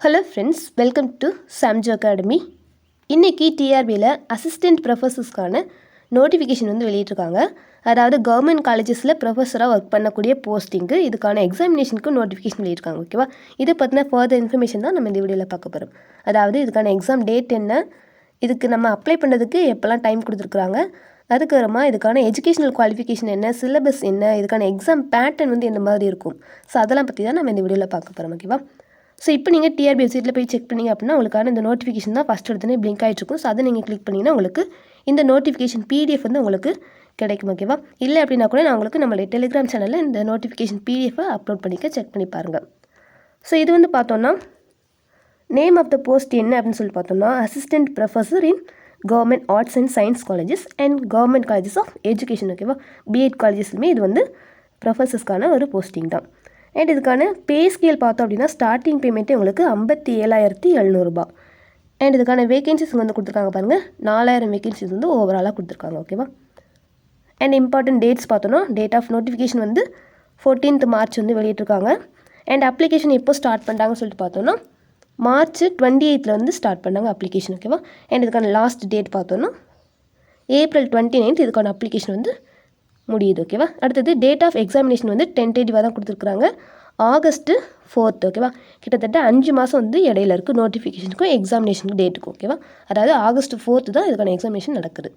Hello friends, welcome to Samjo academy. இன்றைக்கி டிஆர்பியில் assistant ப்ரொஃபஸர்ஸ்க்கான notification வந்து வெளியிட்டிருக்காங்க. அதாவது கவர்மெண்ட் காலேஜஸில் ப்ரொஃபஸராக ஒர்க் பண்ணக்கூடிய போஸ்டிங்கு இதுக்கான எக்ஸாமினேஷனுக்கு நோட்டிஃபிகேஷன் வெளியிட்டிருக்காங்க. ஓகேவா, இதை பற்றின ஃபர்தர் இன்ஃபர்மேஷன் தான் நம்ம இந்த வீடியோவில் பார்க்க போகிறோம். அதாவது இதுக்கான எக்ஸாம் டேட் என்ன, இதுக்கு நம்ம அப்ளை பண்ணுறதுக்கு எப்போல்லாம் டைம் கொடுத்துருக்குறாங்க, அதுக்கப்புறமா இதுக்கான எஜுகேஷனல் குவாலிஃபிகேஷன் என்ன, சிலபஸ் என்ன, இதுக்கான எக்ஸாம் பேட்டர்ன் வந்து எந்த மாதிரி இருக்கும், ஸோ அதெல்லாம் பற்றி தான் நம்ம இந்த வீடியோவில் பார்க்க போகிறோம். ஓகேவா, ஸோ இப்போ நீங்கள் டிஆர்பி வெப்சைட்டில் போய் செக் பண்ணிங்க அப்படின்னா உங்களுக்கான இந்த நோட்டிஃபிகேஷன் தான் ஃபஸ்ட் எடுத்துனே பிளிங்க் ஆகிட்ருக்கும். ஸோ அதை நீங்கள் கிளிக் பண்ணிங்கன்னா உங்களுக்கு இந்த நோட்டிஃபிகேஷன் பிடிஎஃப் வந்து உங்களுக்கு கிடைக்கும். ஓகேவா, இல்லை அப்படின்னா கூட நான் உங்களுக்கு நம்மளுடைய டெலிகிராம் சேனலில் இந்த நோட்டிஃபிகேஷன் பிடிஎஃபை அப்லோட் பண்ணிக்க செக் பண்ணி பாருங்கள். ஸோ இது வந்து பார்த்தோன்னா நேம் ஆஃப் த போஸ்ட் என்ன அப்படின்னு சொல்லி பார்த்தோம்னா assistant professor in government arts and science colleges and government colleges of education. ஓகேவா, பிஎட் காலேஜஸ்லுமே இது வந்து ப்ரொஃபஸர்ஸ்க்கான ஒரு போஸ்டிங் தான். அண்ட் இதுக்கான பே ஸ்கேல் பார்த்தோம் அப்படின்னா ஸ்டார்டிங் பேமெண்ட்டே உங்களுக்கு 57,700 அண்ட் இதுக்கான வேகன்சிஸ் வந்து கொடுத்துருக்காங்க பாருங்கள், 4000 வேகன்சிஸ் வந்து ஓவராலாக கொடுத்துருக்காங்க. ஓகேவா, அண்ட் இம்பார்ட்டன்ட் டேட்ஸ் பார்த்தோன்னா டேட் ஆஃப் நோட்டிஃபிகேஷன் வந்து 14th மார்ச் வந்து வெளியிட்டிருக்காங்க. அண்ட் அப்ளிகேஷன் எப்போ ஸ்டார்ட் பண்ணுறாங்கன்னு சொல்லிட்டு பார்த்தோன்னா March 28 வந்து ஸ்டார்ட் பண்ணாங்க அப்ளிகேஷன். ஓகேவா, அண்ட் இதுக்கான லாஸ்ட் டேட் பார்த்தோன்னா April 29 இதுக்கான அப்ளிகேஷன் வந்து முடியுது. ஓகேவா, அடுத்தது டேட் ஆஃப் எக்ஸாமினேஷன் வந்து டென்டேட்டிவாக தான் கொடுத்துருக்குறாங்க, August 4. ஓகேவா, கிட்டத்தட்ட 5 மாதம் வந்து இடையில இருக்குது நோட்டிஃபிகேஷனுக்கும் எக்ஸாமினேஷனுக்கு டேட்டுக்கும். ஓகேவா, அதாவது August 4 தான் இதுக்கான எக்ஸாமினேஷன் நடக்குது.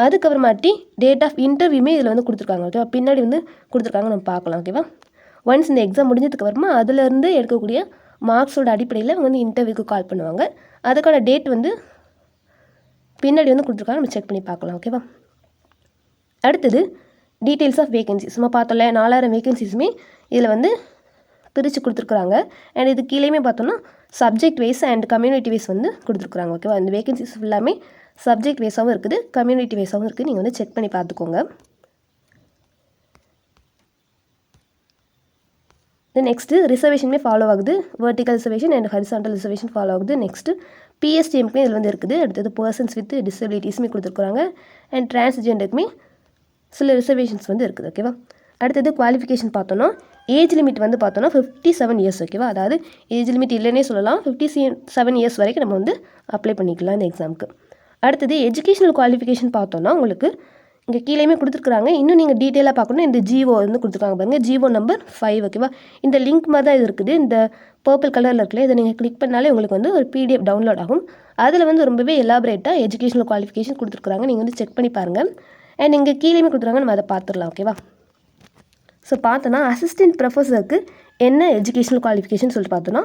அதுக்கப்புறமாட்டி டேட் ஆஃப் இன்டர்வியூமே இதில் வந்து கொடுத்துருக்காங்க. ஓகேவா, பின்னாடி வந்து கொடுத்துருக்காங்க, நம்ம பார்க்கலாம். ஓகேவா, ஒன்ஸ் இந்த எக்ஸாம் முடிஞ்சதுக்கப்புறமா அதுலேருந்து எடுக்கக்கூடிய மார்க்ஸோட அடிப்படையில் வந்து இன்டர்வியூக்கு கால் பண்ணுவாங்க. அதுக்கான டேட் வந்து பின்னாடி வந்து கொடுத்துருக்காங்க, நம்ம செக் பண்ணி பார்க்கலாம். ஓகேவா, அடுத்தது டீட்டெயில்ஸ் ஆஃப் வேகன்சிஸ் நம்ம பார்த்தோம்ல, 4000 வேகன்சிஸுமே இதில் வந்து பிரித்து கொடுத்துருக்குறாங்க. அண்ட் இது கீழேயுமே பார்த்தோன்னா subject wise and community wise வந்து கொடுத்துருக்குறாங்க. ஓகேவா, இந்த வேகன்சிஸ் ஃபுல்லாமே சப்ஜெக்ட் வைஸாகவும் இருக்குது, கம்யூனிட்டி வைஸாகவும் இருக்குது, நீங்கள் வந்து செக் பண்ணி பார்த்துக்கோங்க. நெக்ஸ்ட்டு ரிசர்வேஷனுமே ஃபாலோ ஆகுது, vertical reservation and horizontal reservation follow ஆகுது. நெக்ஸ்ட்டு பிஎஸ்டிஎம்க்குமே இதில் வந்து இருக்குது. அடுத்தது பர்சன்ஸ் வித் டிசபிலிட்டிஸுமே கொடுத்துருக்குறாங்க. அண்ட் டிரான்ஸ்ஜெண்டருக்குமே சில ரிசர்வேஷன்ஸ் வந்து இருக்குது. ஓகேவா, அடுத்தது குவாலிஃபிகேஷன் பார்த்தோன்னா ஏஜ் லிமிட் வந்து பார்த்தோன்னா 57 இயர்ஸ். ஓகேவா, அதாவது ஏஜ் லிமிட் இல்லைன்னே சொல்லலாம், 57 இயர்ஸ் வரைக்கும் நம்ம வந்து அப்ளை பண்ணிக்கலாம் இந்த எக்ஸாமுக்கு. அடுத்தது எஜுகேஷனல் குவாலிஃபிகேஷன் பார்த்தோன்னா உங்களுக்கு இங்கே கீழேயுமே கொடுத்துருக்குறாங்க. இன்னும் நீங்கள் டீட்டெயிலாக பார்க்கணும், இந்த ஜிஓ வந்து கொடுத்துருக்காங்க பாருங்கள், ஜிஓ நம்பர் 5. ஓகேவா, இந்த லிங்க் மாதிரி தான் இது இருக்குது, இந்த பர்பிள் கலரில் இருக்குல்ல, இதை நீங்கள் கிளிக் பண்ணாலே உங்களுக்கு வந்து ஒரு பிடிஎஃப் டவுன்லோட் ஆகும். அதில் வந்து ரொம்பவே எலாபரேட்டாக எஜுகேஷனல் குவாலிஃபிகேஷன் கொடுத்துருக்குறாங்க, நீங்கள் வந்து செக் பண்ணி பாருங்கள். அண்ட் இங்கே கீழேயுமே கொடுத்துருக்காங்க, நம்ம அதை பார்த்துடலாம். ஓகேவா, ஸோ பார்த்தோன்னா அசிஸ்டன்ட் ப்ரொஃபஸருக்கு என்ன எஜுகேஷனல் குவாலிஃபிகேஷன் சொல்லிட்டு பார்த்தோன்னா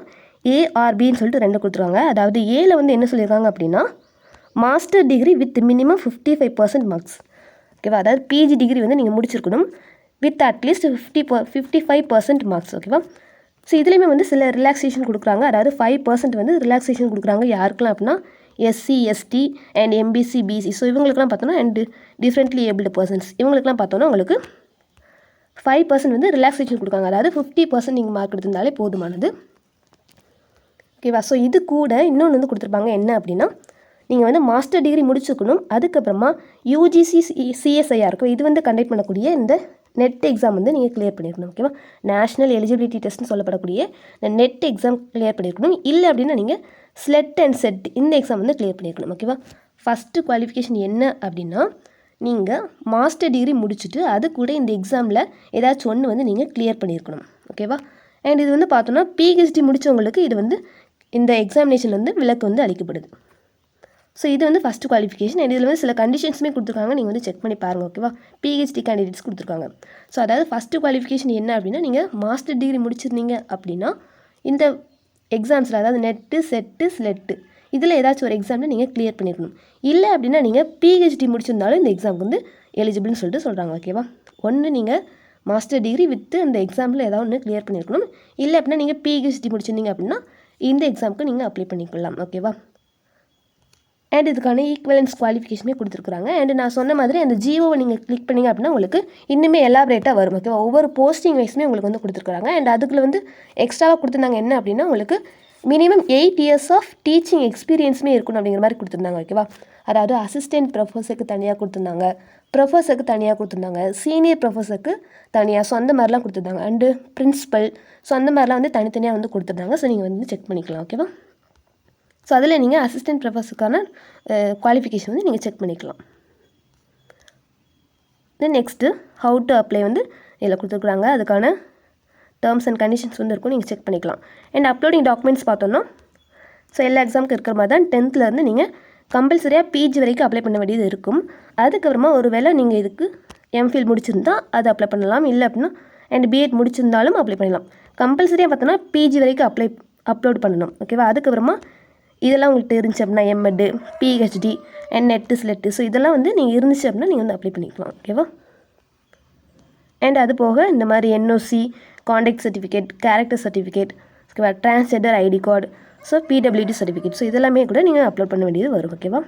ஏஆர்பின்னு சொல்லிட்டு 2 கொடுத்துருவாங்க. அதாவது ஏல வந்து என்ன சொல்லியிருக்காங்க அப்படின்னா master degree with minimum 55% marks. ஓகேவா, அதாவது பிஜி டிகிரி வந்து நீங்கள் முடிச்சிருக்கணும் வித் அட்லீஸ்ட் 55% மார்க்ஸ். ஓகேவா, ஸோ இதுலேயுமே வந்து சில ரிலாக்ஸேஷன் கொடுக்குறாங்க, அதாவது 5% வந்து ரிலாக்ஸேஷன் கொடுக்குறாங்க. யாருக்கெல்லாம் அப்படின்னா SC, ST and MBC, BC, so இவங்களுக்குலாம் பார்த்தோன்னா அண்ட் டிஃப்ரெண்ட்லி ஏபிள்டு பர்சன்ஸ் இவங்களுக்குலாம் பார்த்தோன்னா உங்களுக்கு 5% வந்து ரிலாக்ஸேஷன் கொடுக்காங்க. அதாவது 50% நீங்கள் மார்க் எடுத்திருந்தாலே போதுமானது. ஓகேவா, ஸோ இது கூட இன்னொன்று வந்து கொடுத்துருப்பாங்க, என்ன அப்படின்னா நீங்கள் வந்து மாஸ்டர் டிகிரி முடிச்சுக்கணும், அதுக்கப்புறமா யூஜிசி சிஎஸ்ஐஆர் இருக்கும், இது வந்து கண்டக்ட் பண்ணக்கூடிய இந்த நெட் எக்ஸாம் வந்து நீங்கள் கிளியர் பண்ணியிருக்கணும். ஓகேவா, நேஷனல் எலிஜிபிலிட்டி டெஸ்ட்னு சொல்லப்படக்கூடிய இந்த நெட் எக்ஸாம் கிளியர் பண்ணியிருக்கணும். இல்லை அப்படின்னா நீங்கள் ஸ்லெட் அண்ட் செட் இந்த எக்ஸாம் வந்து கிளியர் பண்ணியிருக்கணும். ஓகேவா, ஃபஸ்ட்டு குவாலிஃபிகேஷன் என்ன அப்படின்னா நீங்கள் மாஸ்டர் டிகிரி முடிச்சுட்டு அது கூட இந்த எக்ஸாமில் ஏதாச்சும் ஒன்று வந்து நீங்கள் கிளியர் பண்ணியிருக்கணும். ஓகேவா, அண்ட் இது வந்து பார்த்தோன்னா பிஹெச்டி முடித்தவங்களுக்கு இது வந்து இந்த எக்ஸாமினேஷன் வந்து விலக்கு வந்து அளிக்கப்படுது. ஸோ இது வந்து ஃபஸ்ட்டு குவாலிஃபிகேஷன். அண்ட் இதில் வந்து சில கண்டிஷன்ஸுமே கொடுத்துருக்காங்க, நீங்கள் வந்து செக் பண்ணி பாருங்கள். ஓகேவா, பிஹெச்டி கேண்டிடேட்ஸ் கொடுத்துருக்காங்க. ஸோ அதாவது ஃபஸ்ட்டு குவாலிஃபிகேஷன் என்ன அப்படின்னா நீங்கள் மாஸ்டர் டிகிரி முடிச்சிருந்தீங்க அப்படின்னா இந்த எக்ஸாம்ஸில் அதாவது நெட்டு, செட்டு, ஸ்லெட்டு இதில் ஏதாச்சும் ஒரு எக்ஸாமில் நீங்கள் கிளியர் பண்ணியிருக்கணும். இல்லை அப்படின்னா நீங்கள் பிஹெச்டி முடிச்சிருந்தாலும் இந்த எக்ஸாமுக்கு வந்து எலிஜிபிள்னு சொல்லிட்டு சொல்கிறாங்க. ஓகேவா, ஒன்று நீங்கள் மாஸ்டர் டிகிரி வித்து அந்த எக்ஸாமில் ஏதாவது ஒன்று கிளியர் பண்ணியிருக்கணும். இல்லை அப்படின்னா நீங்கள் பிஹெச்டி முடிச்சிருந்தீங்க அப்படின்னா இந்த எக்ஸாமுக்கு நீங்கள் அப்ளை பண்ணிக்கலாம். ஓகேவா, அண்ட் இதுக்கான ஈக்குவலன்ஸ் குவாலிஃபிகேஷனே கொடுத்துருக்குறாங்க. அண்ட் நான் சொன்ன மாதிரி அந்த ஜிஓவை நீங்கள் கிளிக் பண்ணிங்க அப்படின்னா உங்களுக்கு இன்னுமே எலாபரேட்டாக வரும். ஓகேவா, ஒவ்வொரு போஸ்டிங் வைஸுமே உங்களுக்கு வந்து கொடுத்துருக்குறாங்க. அண்ட் அதுக்குள்ள வந்து எக்ஸ்ட்ராவாக கொடுத்துருந்தாங்க என்ன அப்படின்னா உங்களுக்கு மினிமம் 8 இயர்ஸ் ஆஃப் டீச்சிங் எக்ஸ்பீரியன்ஸுமே இருக்கணும் அப்படிங்கிற மாதிரி கொடுத்துருந்தாங்க. ஓகேவா, அதாவது அசிஸ்டன்ட் ப்ரொஃபஸருக்கு தனியாக கொடுத்துருந்தாங்க, ப்ரொஃபஸருக்கு தனியாக கொடுத்துருந்தாங்க, சீனியர் ப்ரொஃபஸருக்கு தனியாக, ஸோ அந்த மாதிரிலாம் கொடுத்துருந்தாங்க. அண்டு பிரின்சிபல், ஸோ அந்த மாதிரிலாம் வந்து தனித்தனியாக வந்து கொடுத்துருந்தாங்க. ஸோ நீங்கள் வந்து செக் பண்ணிக்கலாம். ஓகேவா? ஸோ அதில் நீங்கள் அசிஸ்டன்ட் ப்ரொஃபஸருக்கான குவாலிஃபிகேஷன் வந்து நீங்கள் செக் பண்ணிக்கலாம். Then next how to apply வந்து இதில் கொடுத்துருக்குறாங்க. அதுக்கான டேர்ம்ஸ் அண்ட் கண்டிஷன்ஸ் வந்து இருக்கும், நீங்கள் செக் பண்ணிக்கலாம். அண்ட் அப்லோடிங் டாக்குமெண்ட்ஸ் பார்த்தோன்னா ஸோ எல்லா எக்ஸாமுக்கு இருக்கிற மாதிரி தான் 10th நீங்கள் கம்பல்சரியாக பிஜி வரைக்கும் அப்ளை பண்ண வேண்டியது இருக்கும். அதுக்கப்புறமா ஒரு வேளை நீங்கள் இதுக்கு எம்ஃபில் முடிச்சிருந்தா அது அப்ளை பண்ணலாம், இல்லை அப்படின்னா அண்ட் பிஎட் முடிச்சிருந்தாலும் அப்ளை பண்ணலாம். கம்பல்சரியாக பார்த்தோன்னா பிஜி வரைக்கும் அப்லோட் பண்ணணும். ஓகேவா? அதுக்கப்புறமா இதெல்லாம் உங்களுக்கு இருந்துச்சு அப்படின்னா MEd, PhD and net SLET, so இதெல்லாம் வந்து நீங்கள் இருந்துச்சு அப்படின்னா நீங்கள் வந்து அப்ளை பண்ணிக்கலாம். ஓகேவா? அண்ட் அது போக இந்த மாதிரி NOC, contact certificate, character certificate, ஓகேவா, transgender ID card, so PWD certificate, so இதெல்லாமே கூட நீங்கள் அப்லோட் பண்ண வேண்டியது வரும். ஓகேவா?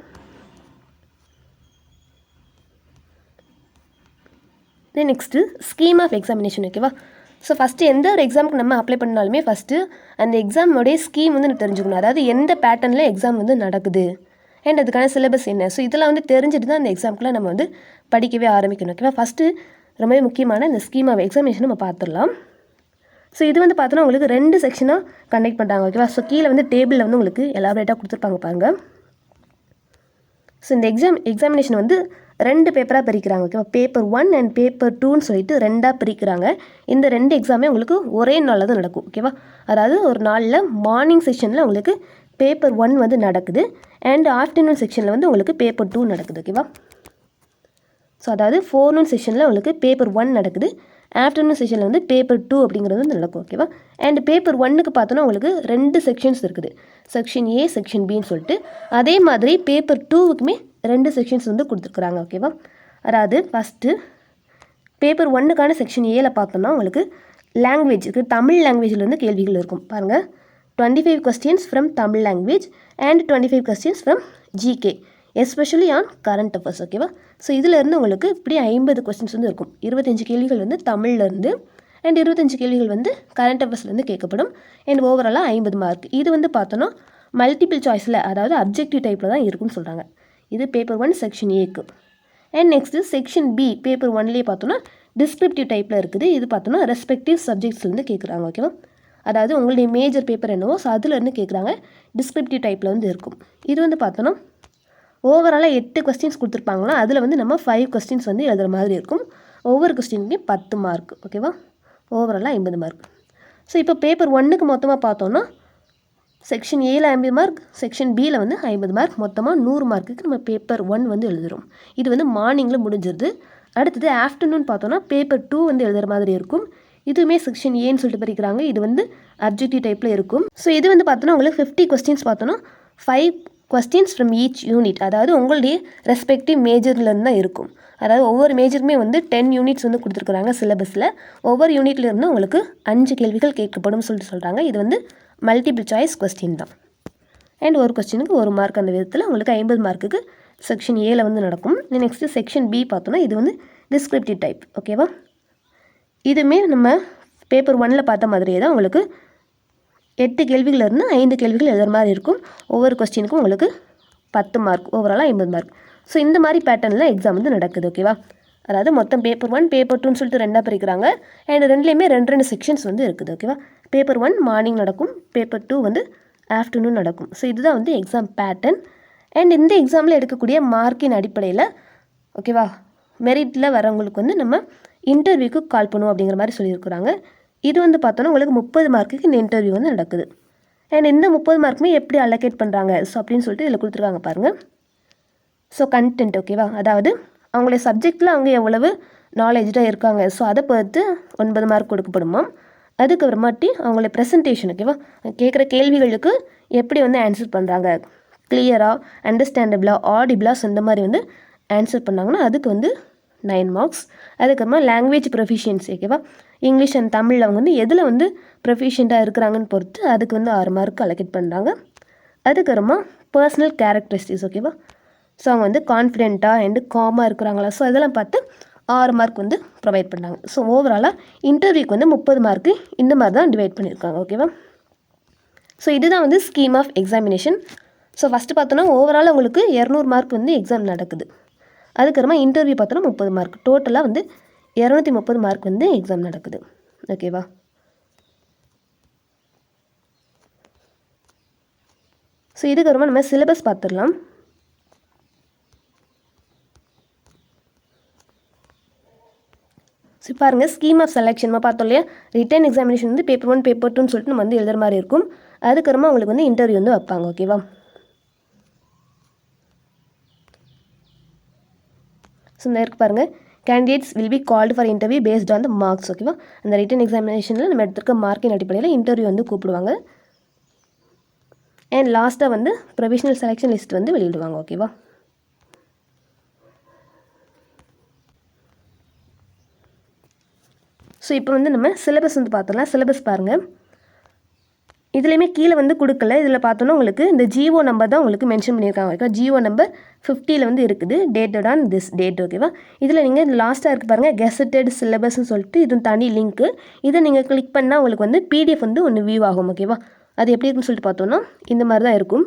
Then next scheme of examination. ஓகேவா? ஸோ ஃபஸ்ட்டு எந்த ஒரு எக்ஸாமுக்கு நம்ம அப்ளை பண்ணாலுமே ஃபஸ்ட்டு அந்த எக்ஸாமோடைய ஸ்கீம் வந்து தெரிஞ்சுக்கணும். அதாவது எந்த பேட்டர்னில் எக்ஸாம் வந்து நடக்குது அண்ட் அதுக்கான சிலபஸ் என்ன, ஸோ இதெல்லாம் வந்து தெரிஞ்சுட்டு தான் அந்த எக்ஸாமுக்குலாம் நம்ம வந்து படிக்கவே ஆரம்பிக்கணும். ஓகேவா? ஃபஸ்ட்டு ரொம்பவே முக்கியமான இந்த ஸ்கீம் ஆஃப் எக்ஸாமினேஷன் நம்ம பார்த்துடலாம். ஸோ இது வந்து பார்த்தோன்னா உங்களுக்கு 2 செக்ஷனாக கண்டக்ட் பண்ணுறாங்க. ஓகேவா? ஸோ கீழே வந்து டேபிளில் வந்து உங்களுக்கு எலாபரேட்டாக கொடுத்துருப்பாங்க பாருங்கள். ஸோ இந்த எக்ஸாமினேஷன் வந்து 2 பேப்பராக பிரிக்கிறாங்க. ஓகேவா? பேப்பர் 1 அண்ட் பேப்பர் 2ன்னு சொல்லிட்டு 2ஆக பிரிக்கிறாங்க. இந்த 2 எக்ஸாமே உங்களுக்கு ஒரே நாளில் தான் நடக்கும். ஓகேவா? அதாவது ஒரு நாளில் மார்னிங் செக்ஷனில் உங்களுக்கு பேப்பர் 1 வந்து நடக்குது அண்ட் ஆஃப்டர்நூன் செக்ஷனில் வந்து உங்களுக்கு பேப்பர் 2 நடக்குது. ஓகேவா? ஸோ அதாவது ஃபோர்நூன் செஷனில் உங்களுக்கு பேப்பர் 1 நடக்குது, ஆஃப்டர்நூன் செஷனில் வந்து பேப்பர் 2 அப்படிங்கிறது வந்து நடக்கும். ஓகேவா? அண்ட் பேப்பர் 1க்கு பார்த்தோன்னா உங்களுக்கு 2 செக்ஷன்ஸ் இருக்குது, செக்ஷன் ஏ, செக்ஷன் பின்னு சொல்லிட்டு. அதே மாதிரி பேப்பர் 2க்குமே 2 செக்ஷன்ஸ் வந்து கொடுத்துருக்குறாங்க. ஓகேவா? அதாவது ஃபஸ்ட்டு பேப்பர் 1க்கான செக்ஷன் ஏல பார்த்தோன்னா உங்களுக்கு லாங்குவேஜுக்கு தமிழ் லாங்குவேஜில் வந்து கேள்விகள் இருக்கும். பாருங்கள், 25 questions from Tamil language and 25 questions from GK, especially on current affairs. ஓகேவா? ஸோ இதிலேருந்து உங்களுக்கு இப்படி 50 கொஸ்டின்ஸ் வந்து இருக்கும். 25 கேள்விகள் வந்து தமிழ்லேருந்து அண்ட் 25 கேள்விகள் வந்து கரண்ட் அஃபேர்ஸ்லேருந்து கேட்கப்படும். அண்ட் ஓவராலாக 50 மார்க். இது வந்து பார்த்தோன்னா மல்டிபிள் சாய்ஸில், அதாவது அப்ஜெக்டிவ் டைப்பில் தான் இருக்குன்னு சொல்கிறாங்க. இது பேப்பர் 1 செக்ஷன் ஏக்கு. And next section B paper 1லேயே பார்த்தோன்னா டிஸ்கிரிப்டிவ் டைப்பில் இருக்குது. இது பார்த்தோன்னா ரெஸ்பெக்டிவ் சப்ஜெக்ட்ஸ்லேருந்து கேட்குறாங்க. ஓகேவா? அதாவது உங்களுடைய மேஜர் பேப்பர் என்னவோ ஸோ அதுலேருந்து கேட்குறாங்க, டிஸ்கிரிப்டிவ் டைப்பில் வந்து இருக்கும். இது வந்து பார்த்தோன்னா ஓவராலாக 8 கொஸ்டின்ஸ் கொடுத்துருப்பாங்களா, அதில் வந்து நம்ம 5 கொஸ்டின்ஸ் வந்து எழுதுகிற மாதிரி இருக்கும். ஒவ்வொரு கொஸ்டினுக்கும் 10 மார்க். ஓகேவா? ஓவராலாக 50 மார்க். ஸோ இப்போ பேப்பர் 1க்கு மொத்தமாக பார்த்தோன்னா செக்ஷன் ஏல 50 மார்க், செக்ஷன் பியில் வந்து 50 மார்க், மொத்தமாக 100 மார்க்குக்கு நம்ம பேப்பர் 1 வந்து எழுதுகிறோம். இது வந்து மார்னிங்கில் முடிஞ்சிருது. அடுத்தது ஆஃப்டர்நூன் பார்த்தோன்னா பேப்பர் 2 வந்து எழுதுகிற மாதிரி இருக்கும். இதுவுமே செக்ஷன் ஏன்னு சொல்லிட்டு பிரிக்கிறாங்க. இது வந்து அப்ஜெக்டிவ் டைப்பில் இருக்கும். ஸோ இது வந்து பார்த்தோன்னா உங்களுக்கு 50 கொஸ்டின்ஸ் பார்த்தோன்னா 5 கொஸ்டின்ஸ் ஃப்ரம் ஈச் யூனிட், அதாவது உங்களுடைய ரெஸ்பெக்டிவ் மேஜர்லேருந்து தான் இருக்கும். அதாவது ஒவ்வொரு மேஜருக்குமே வந்து 10 யூனிட்ஸ் வந்து கொடுத்துருக்குறாங்க சிலபஸில். ஒவ்வொரு யூனிட்லேருந்து உங்களுக்கு 5 கேள்விகள் கேட்கப்படும் சொல்கிறாங்க. இது வந்து மல்டிபிள் சாய்ஸ் கொஸ்டின் தான். அண்ட் ஒரு கொஸ்டினுக்கு 1 மார்க். அந்த விதத்தில் உங்களுக்கு 50 மார்க்குக்கு செக்ஷன் ஏல வந்து நடக்கும். நெக்ஸ்ட்டு செக்ஷன் பி பார்த்தோன்னா இது வந்து டிஸ்கிரிப்டிவ் டைப். ஓகேவா? இதுவுமே நம்ம பேப்பர் 1ல் பார்த்த மாதிரியே தான் உங்களுக்கு 8 கேள்விகளிலிருந்து 5 கேள்விகள் எழுதுகிற மாதிரி இருக்கும். ஒவ்வொரு கொஸ்டினுக்கும் உங்களுக்கு 10 மார்க், ஓவராலாக 50 மார்க். ஸோ இந்த மாதிரி பேட்டர்னில் எக்ஸாம் வந்து நடக்குது. ஓகேவா? அதாவது மொத்தம் பேப்பர் 1 பேப்பர் 2ன்னு சொல்லிட்டு 2ஆக பிரிக்கிறாங்க. அண்ட் 2லேயுமே 2 செக்ஷன்ஸ் வந்து இருக்குது. ஓகேவா? பேப்பர் 1 மார்னிங் நடக்கும், பேப்பர் 2 வந்து ஆஃப்டர்நூன் நடக்கும். ஸோ இதுதான் வந்து எக்ஸாம் பேட்டர்ன். அண்ட் இந்த எக்ஸாமில் எடுக்கக்கூடிய மார்க்கின் அடிப்படையில் ஓகேவா மெரிட்டில் வரவங்களுக்கு வந்து நம்ம இன்டர்வியூக்கு கால் பண்ணுவோம் அப்படிங்கிற மாதிரி சொல்லியிருக்கிறாங்க. இது வந்து பார்த்தோன்னா உங்களுக்கு 30 மார்க்குக்கு இந்த இன்டர்வியூ வந்து நடக்குது. அண்ட் இந்த 30 மார்க்குமே எப்படி அலோகேட் பண்ணுறாங்க ஸோ அப்படின்னு சொல்லிட்டு இதில் கொடுத்துருக்காங்க பாருங்கள். So content. ஓகேவா? அதாவது அவங்களுடைய சப்ஜெக்டில் அவங்க எவ்வளவு நாலேஜாக இருக்காங்க ஸோ அதை பொறுத்து 9 மார்க் கொடுக்கப்படுமா. அதுக்கப்புறமாட்டி அவங்களுடைய ப்ரெசன்டேஷன். ஓகேவா? கேட்குற கேள்விகளுக்கு எப்படி வந்து ஆன்சர் பண்ணுறாங்க, கிளியராக, அண்டர்ஸ்டாண்டபிளாக, ஆடிபிளாக, ஸோ இந்த மாதிரி வந்து ஆன்சர் பண்ணாங்கன்னா அதுக்கு வந்து 9 மார்க்ஸ். அதுக்கப்புறமா லாங்குவேஜ் ப்ரொஃபிஷியன்சி. ஓகேவா? இங்கிலீஷ் அண்ட் தமிழில் அவங்க வந்து எதில் வந்து ப்ரொஃபிஷியண்ட்டாக இருக்கிறாங்கன்னு பொறுத்து அதுக்கு வந்து 6 மார்க் அலோகேட் பண்ணுறாங்க. அதுக்கப்புறமா பர்சனல் கேரக்டரிஸ்டிக்ஸ். ஓகேவா? ஸோ அவங்க வந்து கான்ஃபிடென்ட்டாக அண்டு காமாக இருக்கிறாங்களா, ஸோ இதெல்லாம் பார்த்து 6 மார்க் வந்து ப்ரொவைட் பண்ணாங்க. ஸோ ஓவராலாக இன்டர்வியூக்கு வந்து 30 மார்க்கு இந்த மாதிரி தான் டிவைட் பண்ணியிருக்காங்க. ஓகேவா? ஸோ இதுதான் வந்து scheme of examination. So first பார்த்தோன்னா ஓவரால் உங்களுக்கு 200 மார்க் வந்து எக்ஸாம் நடக்குது. அதுக்கப்புறமா இன்டர்வியூ பார்த்தோன்னா 30 மார்க். டோட்டலாக வந்து 230 மார்க் வந்து எக்ஸாம் நடக்குது. ஓகேவா? ஸோ இதுக்கப்புறமா நம்ம சிலபஸ் பார்த்துடலாம். ஸோ பாருங்கள், ஸ்கீம் ஆஃப் செலெக்ஷன் நம்ம பார்த்தோம் இல்லையா? ரிட்டன் எக்ஸாமினேஷன் வந்து பேப்பர் 1 பேப்பர் 2ன்னு சொல்லிட்டு நம்ம வந்து எழுதுற மாதிரி இருக்கும். அதுக்கப்புறமா உங்களுக்கு வந்து இன்டர்வியூ வந்து வைப்பாங்க. ஓகேவா? ஸோ இந்த இருக்கு பாருங்கள், candidates will be called for interview based on the marks. ஓகேவா? அந்த ரிட்டன் எக்ஸாமினேஷனில் நம்ம எடுத்துருக்க மார்க்கின் அடிப்படையில் இன்டர்வியூ வந்து கூப்பிடுவாங்க. அண்ட் லாஸ்ட்டாக வந்து ப்ரொவிஷனல் செலெக்ஷன் லிஸ்ட் வந்து வெளியிடுவாங்க. ஓகேவா? ஸோ இப்போ வந்து நம்ம சிலபஸ் வந்து பார்த்தோம்னா, சிலபஸ் பாருங்கள், இதுலேயுமே கீழே வந்து கொடுக்கல. இதில் பார்த்தோன்னா உங்களுக்கு இந்த ஜிஓ நம்பர் தான் உங்களுக்கு மென்ஷன் பண்ணியிருக்காங்க. ஓகேவா? ஜிஓ நம்பர் 50ல் வந்து இருக்குது, டேட்டட் ஆன் திஸ் டேட். ஓகேவா? இதில் நீங்கள் லாஸ்ட்டாக இருக்குது பாருங்கள், கெசட்டட் சிலபஸ்ன்னு சொல்லிட்டு இது தனி லிங்க்கு. இதை நீங்கள் கிளிக் பண்ணால் உங்களுக்கு வந்து பிடிஎஃப் வந்து ஒன்று வியூ ஆகும். ஓகேவா? அது எப்படி இருக்குன்னு சொல்லிட்டு பார்த்தோன்னா இந்த மாதிரி தான் இருக்கும்.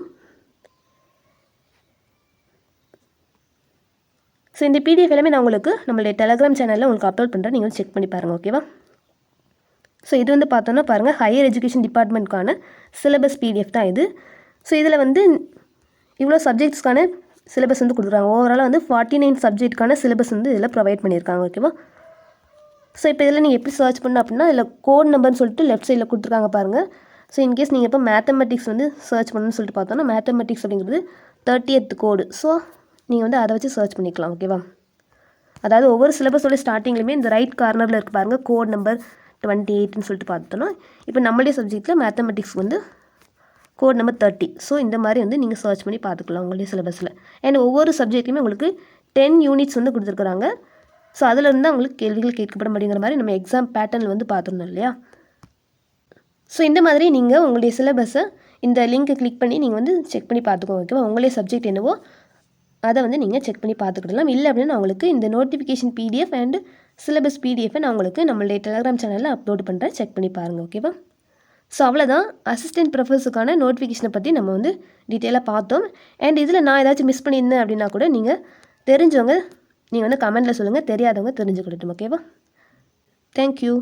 ஸோ இந்த பிடிஎஃப் எல்லாமே நான் உங்களுக்கு நம்மளுடைய டெலகிராம் சேனலில் உங்களுக்கு அப்லோட் பண்ணுறேன். நீங்கள் வந்து செக் பண்ணி பாருங்கள். ஓகேவா? ஸோ இது வந்து பார்த்தோன்னா பாருங்கள், ஹையர் எஜுகேஷன் டிபார்ட்மெண்ட்கான சிலபஸ் பிடிஎஃப் தான் இது. ஸோ இதில் வந்து இவ்வளோ சப்ஜெக்ட்ஸ்க்கான சிலபஸ் வந்து கொடுக்குறாங்க. ஓவராலாக வந்து 49 சப்ஜெக்ட்கான சிலபஸ் வந்து இதில் ப்ரொவைட் பண்ணியிருக்காங்க. ஓகேவா? ஸோ இப்போ இதில் நீங்கள் எப்படி சர்ச் பண்ணணும் அப்படின்னா, இதில் கோட் நம்பர்னு சொல்லிட்டு லெஃப்ட் சைடில் கொடுத்துருக்காங்க பாருங்கள். ஸோ இன்கேஸ் நீங்கள் இப்போ மேத்தமெட்டிக்ஸ் வந்து சர்ச் பண்ணணும்னு சொல்லிட்டு பார்த்தோன்னா, மேத்தமெட்டிக்ஸ் அப்படிங்கிறது 30th கோடு. ஸோ நீங்கள் வந்து அதை வச்சு சர்ச் பண்ணிக்கலாம். ஓகேவா? அதாவது ஒவ்வொரு சிலபஸோட ஸ்டார்டிங்லையுமே இந்த ரைட் கார்னரில் இருக்குது பாருங்கள், கோட் நம்பர் 28ன்னு சொல்லிட்டு பார்த்தோன்னா, இப்போ நம்மளுடைய சப்ஜெக்ட்டில் மேத்தமெட்டிக்ஸ் வந்து கோட் நம்பர் 30. ஸோ இந்த மாதிரி வந்து நீங்கள் சர்ச் பண்ணி பார்த்துக்கலாம் உங்களுடைய சிலபஸில். அண்ட் ஒவ்வொரு சப்ஜெக்ட்டுமே உங்களுக்கு 10 யூனிட்ஸ் வந்து கொடுத்துருக்குறாங்க. ஸோ அதில் இருந்தால் உங்களுக்கு கேள்விகள் கேட்கப்படும் அப்படிங்கிற மாதிரி நம்ம எக்ஸாம் பேட்டர்னில் வந்து பார்த்துருந்தோம் இல்லையா? ஸோ இந்த மாதிரி நீங்கள் உங்களுடைய சிலபஸை இந்த லிங்க்கை கிளிக் பண்ணி நீங்கள் வந்து செக் பண்ணி பார்த்துக்கோங்க. ஓகேவா? உங்களுடைய சப்ஜெக்ட் என்னவோ அதை வந்து நீங்கள் செக் பண்ணி பார்த்துக்கிடலாம். இல்லை அப்படின்னா நான் உங்களுக்கு இந்த நோட்டிஃபிகேஷன் பிடிஎஃப் அண்ட் சிலபஸ் பிடிஎஃபை நான் உங்களுக்கு நம்மளுடைய டெலகிராம் சேனலில் அப்லோட் பண்ணுறேன். செக் பண்ணி பாருங்கள். ஓகேவா? ஸோ அவ்வளோதான், அசிஸ்டன்ட் ப்ரொஃபஸருக்கான நோட்டிஃபிகேஷனை பற்றி நம்ம வந்து டீட்டெயிலாக பார்த்தோம். அண்ட் இதில் நான் ஏதாச்சும் மிஸ் பண்ணியிருந்தேன் அப்படின்னா கூட நீங்கள் தெரிஞ்சவங்க நீங்கள் வந்து கமெண்ட்டில் சொல்லுங்கள், தெரியாதவங்க தெரிஞ்சுக்கிடட்டும். ஓகேவா? தேங்க்யூ.